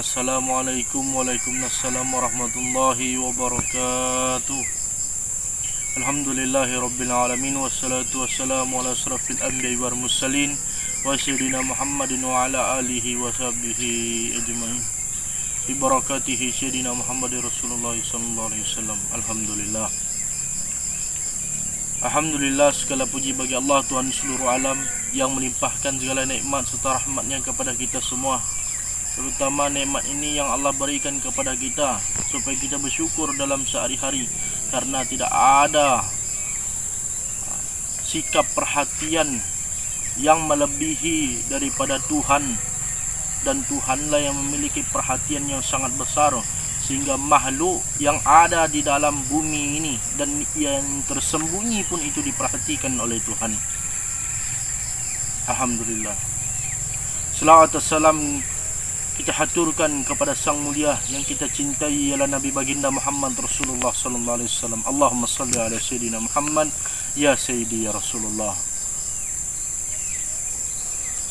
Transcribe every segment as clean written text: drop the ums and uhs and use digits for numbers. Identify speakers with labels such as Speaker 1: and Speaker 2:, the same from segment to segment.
Speaker 1: Assalamualaikum warahmatullahi wabarakatuh. Alhamdulillahi rabbil alamin, wassalatu wassalamu ala asrafil anbiya'i wal mursalin wa sayyidina Muhammadin wa ala alihi wa sahbihi ajma'in. Bi barakatihi sayyidina Muhammadir Rasulullah sallallahu alaihi wasallam. Alhamdulillah, segala puji bagi Allah Tuhan seluruh alam yang melimpahkan segala nikmat serta rahmatnya kepada kita semua. Terutama nikmat ini yang Allah berikan kepada kita supaya kita bersyukur dalam sehari-hari, karena tidak ada sikap perhatian yang melebihi daripada Tuhan, dan Tuhanlah yang memiliki perhatian yang sangat besar, sehingga makhluk yang ada di dalam bumi ini dan yang tersembunyi pun itu diperhatikan oleh Tuhan. Alhamdulillah. Selawat dan salam kita haturkan kepada sang mulia yang kita cintai, ialah Nabi baginda Muhammad Rasulullah sallallahu alaihi wasallam. Allahumma salli ala sayyidina Muhammad ya sayyidi ya Rasulullah.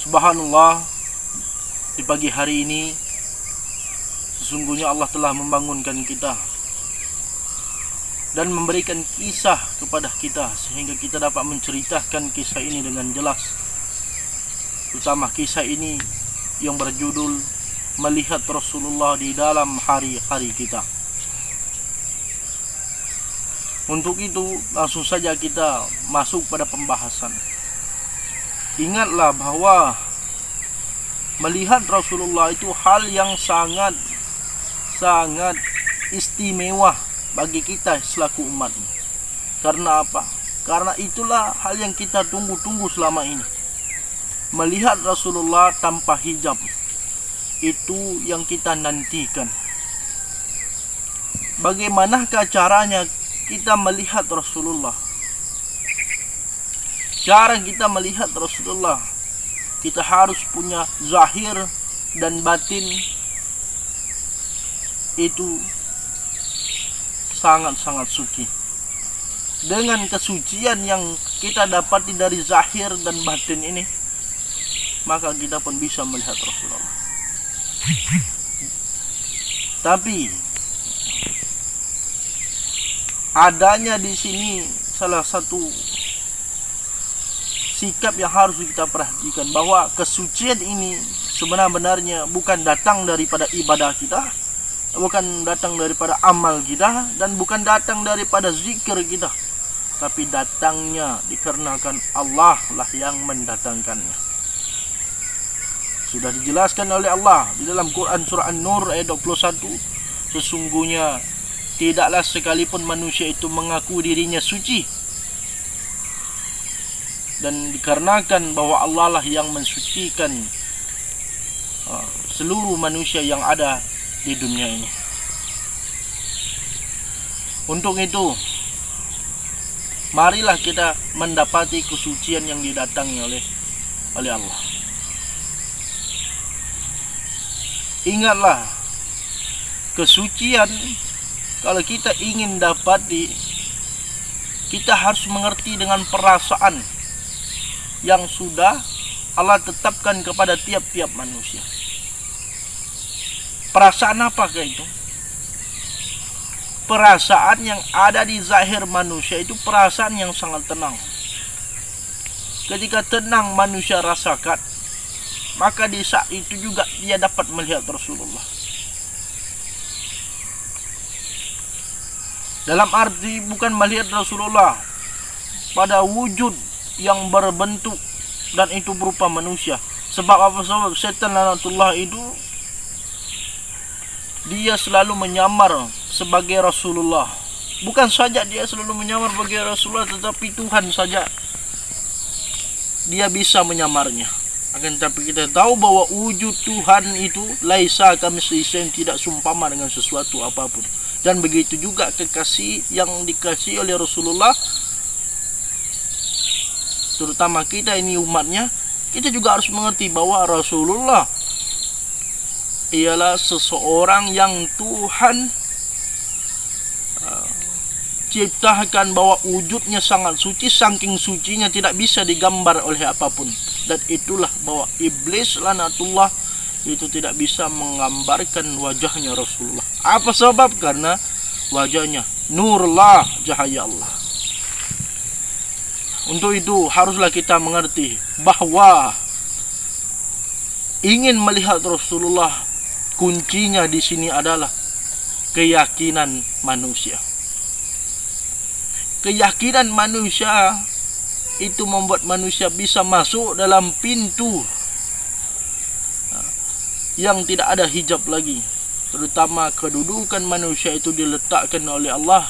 Speaker 1: Subhanallah, di pagi hari ini sesungguhnya Allah telah membangunkan kita dan memberikan kisah kepada kita sehingga kita dapat menceritakan kisah ini dengan jelas. Terutama kisah ini yang berjudul melihat Rasulullah di dalam hari-hari kita. Untuk itu langsung saja kita masuk pada pembahasan. Ingatlah bahwa melihat Rasulullah itu hal yang sangat istimewa bagi kita selaku umat. Karena apa? Karena itulah hal yang kita tunggu-tunggu selama ini. Melihat Rasulullah tanpa hijab, itu yang kita nantikan. Bagaimanakah caranya kita melihat Rasulullah? Cara kita melihat Rasulullah, kita harus punya zahir dan batin itu sangat-sangat suci. Dengan kesucian yang kita dapati dari zahir dan batin ini, maka kita pun bisa melihat Rasulullah. Tapi adanya di sini salah satu sikap yang harus kita perhatikan, bahwa kesucian ini sebenarnya bukan datang daripada ibadah kita, bukan datang daripada amal kita, dan bukan datang daripada zikir kita, tapi datangnya dikarenakan Allah lah yang mendatangkannya. Sudah dijelaskan oleh Allah di dalam Quran surah An-Nur ayat 21, sesungguhnya tidaklah sekalipun manusia itu mengaku dirinya suci, dan dikarenakan bahwa Allah lah yang mensucikan seluruh manusia yang ada di dunia ini. Untuk itu, marilah kita mendapati kesucian yang didatangi oleh Allah. Ingatlah, kesucian kalau kita ingin dapati, kita harus mengerti dengan perasaan yang sudah Allah tetapkan kepada tiap-tiap manusia. Perasaan apakah itu? Perasaan yang ada di zahir manusia itu perasaan yang sangat tenang. Ketika tenang manusia rasakan, maka di saat itu juga dia dapat melihat Rasulullah. Dalam arti bukan melihat Rasulullah pada wujud yang berbentuk dan itu berupa manusia. Sebab apa? Sebab setan laknatullah itu dia selalu menyamar sebagai Rasulullah. Bukan saja dia selalu menyamar sebagai Rasulullah, tetapi Tuhan saja dia bisa menyamarnya. Akan tetapi kita tahu bahwa wujud Tuhan itu laisa kamitslihi syai'un, tidak seumpama dengan sesuatu apapun. Dan begitu juga kekasih yang dikasihi oleh Rasulullah, terutama kita ini umatnya, kita juga harus mengerti bahwa Rasulullah ialah seseorang yang Tuhan ciptakan, bahwa wujudnya sangat suci, saking sucinya tidak bisa digambar oleh apapun. Dan itulah bahwa iblis laknatullah itu tidak bisa menggambarkan wajahnya Rasulullah. Apa sebab? Karena wajahnya nurullah, cahaya Allah. Untuk itu haruslah kita mengerti bahwa ingin melihat Rasulullah, kuncinya di sini adalah keyakinan manusia. Keyakinan manusia itu membuat manusia bisa masuk dalam pintu yang tidak ada hijab lagi. Terutama kedudukan manusia itu diletakkan oleh Allah,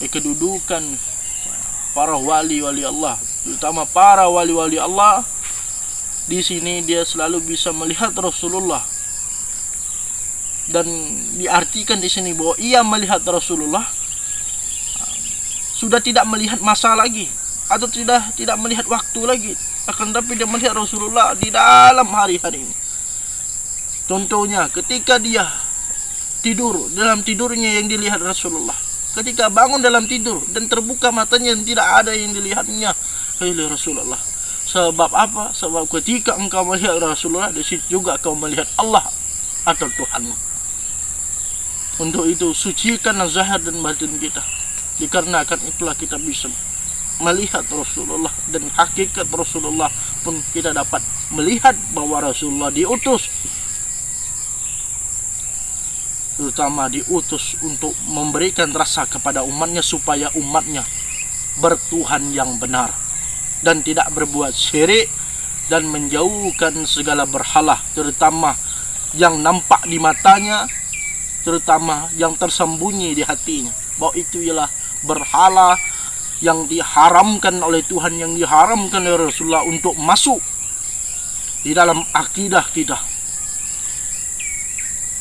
Speaker 1: kedudukan para wali-wali Allah, terutama para wali-wali Allah. Di sini dia selalu bisa melihat Rasulullah, dan diartikan di sini bahwa ia melihat Rasulullah sudah tidak melihat masa lagi, atau tidak melihat waktu lagi, akan tapi dia melihat Rasulullah di dalam hari-hari ini. Contohnya ketika dia tidur, dalam tidurnya yang dilihat Rasulullah. Ketika bangun dalam tidur dan terbuka matanya, yang tidak ada yang dilihatnya oleh Rasulullah. Sebab apa? Sebab ketika engkau melihat Rasulullah, di situ juga kau melihat Allah atau Tuhan. Untuk itu sucikan zahir dan batin kita. Dikarenakan itulah kita bisa melihat Rasulullah, dan hakikat Rasulullah pun kita dapat melihat bahwa Rasulullah diutus, terutama diutus untuk memberikan rasa kepada umatnya supaya umatnya bertuhan yang benar dan tidak berbuat syirik dan menjauhkan segala berhala, terutama yang nampak di matanya, terutama yang tersembunyi di hatinya. Bahwa itu ialah berhala yang diharamkan oleh Tuhan, yang diharamkan oleh Rasulullah untuk masuk di dalam akidah kita.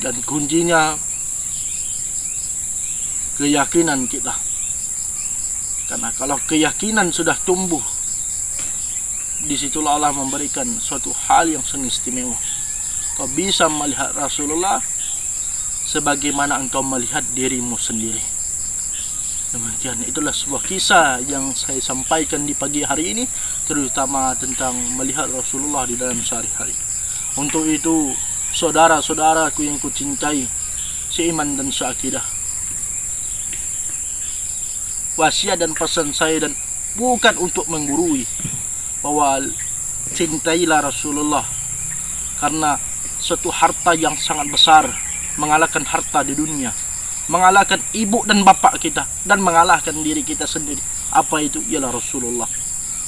Speaker 1: Dan kuncinya keyakinan kita. Karena kalau keyakinan sudah tumbuh, disitulah Allah memberikan suatu hal yang sangat istimewa. Kau bisa melihat Rasulullah sebagaimana engkau melihat dirimu sendiri. Demikian, itulah sebuah kisah yang saya sampaikan di pagi hari ini, terutama tentang melihat Rasulullah di dalam sehari-hari. Untuk itu, saudara-saudaraku yang kucintai, seiman dan seakidah, wasiat dan pesan saya, dan bukan untuk menggurui, bahwa cintailah Rasulullah, karena suatu harta yang sangat besar mengalahkan harta di dunia, mengalahkan ibu dan bapak kita, dan mengalahkan diri kita sendiri. Apa itu? Ialah Rasulullah.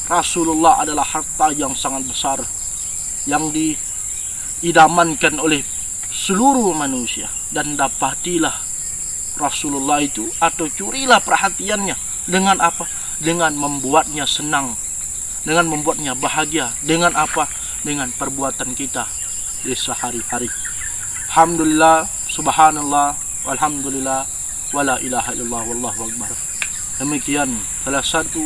Speaker 1: Rasulullah adalah harta yang sangat besar yang diidamankan oleh seluruh manusia. Dan dapatilah Rasulullah itu, atau curilah perhatiannya. Dengan apa? Dengan membuatnya senang, dengan membuatnya bahagia. Dengan apa? Dengan perbuatan kita di sehari-hari. Alhamdulillah, subhanallah, walhamdulillah, wala ilaha illallah, wallahu akbar. Demikian salah satu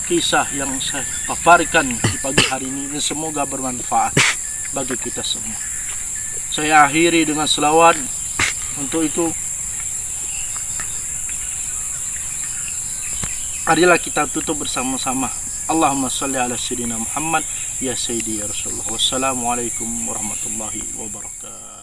Speaker 1: kisah yang saya paparkan di pagi hari ini, dan semoga bermanfaat bagi kita semua. Saya akhiri dengan selawat. Untuk itu, marilah kita tutup bersama-sama. Allahumma salli ala sayyidina Muhammad, ya sayyidi ya Rasulullah. Wassalamualaikum warahmatullahi wabarakatuh.